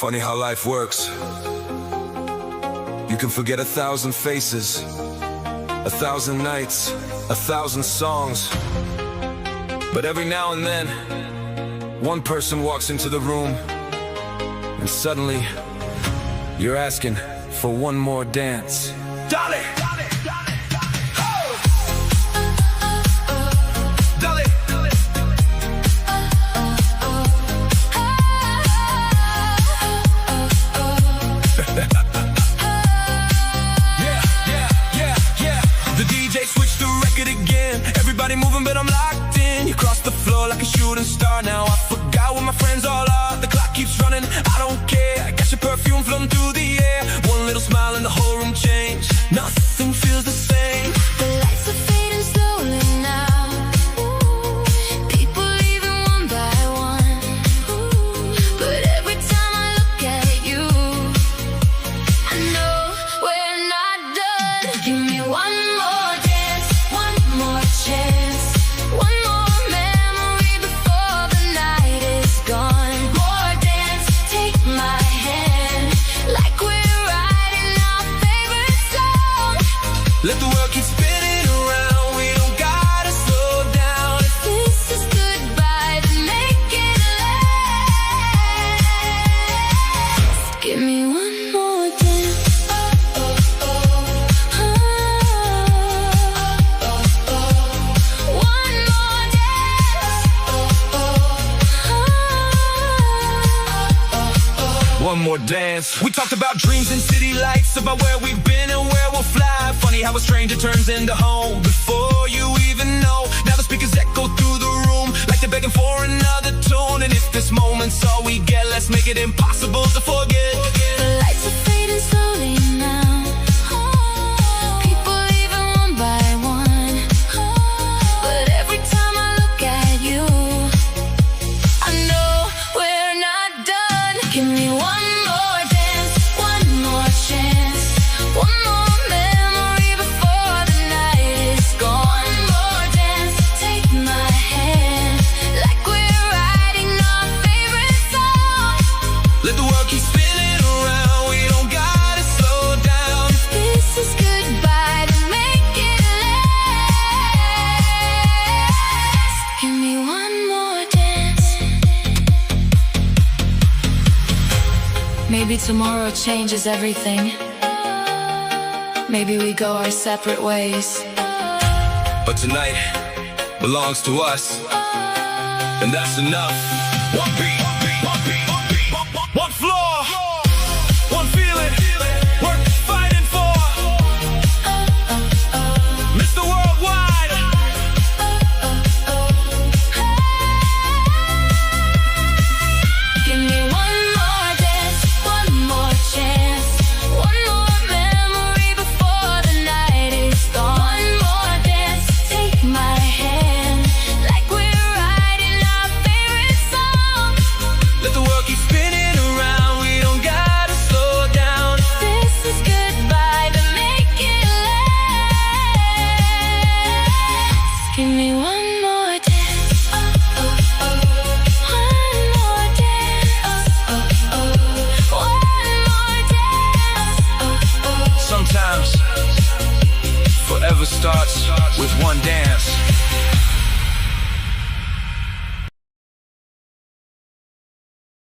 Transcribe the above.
Funny how life works. You can forget 1,000 faces, 1,000 nights, 1,000 songs. But every now and then, one person walks into the room, and suddenly, you're asking for one more dance. Dolly! The DJ switched the record again. Everybody moving, but I'm locked in. You cross the floor like a shooting star. Now I forgot what my friends all are. The clock keeps running, I don't care. I got your perfume floating through the air. One little smile and the whole room changed. Nothing feels the same. The lights are fading slowly now. People leaving one by one. But every time I look at you, I know we're not done. Give me one more dance, one more chance, one more memory before the night is gone. More dance, take my hand, like we're writing our favorite song. Let the world keep spinning around. We don't gotta slow down. If this is goodbye, then make it last. Give me one more dance. One more dance. One more dance. We talked about dreams and city lights, about where we've been and where we'll fly. Funny how a stranger turns into home before you even know. Now the speakers echo through the room like they're begging for another tune. And if this moment's all we get, let's make it impossible to forget. The lights are fading slowly now. People leaving one by one. But every time I look at you, I know we're not done. Give me one more dance, one more chance, one more memory before the night is gone. One more dance, take my hand, like we're writing our favorite song. Let the world keep spinning around. We don't gotta slow down. This is goodbye, to make it last. Give me one more dance. Maybe tomorrow changes everything. Maybe we go our separate ways. But tonight belongs to us, and that's enough. One beat.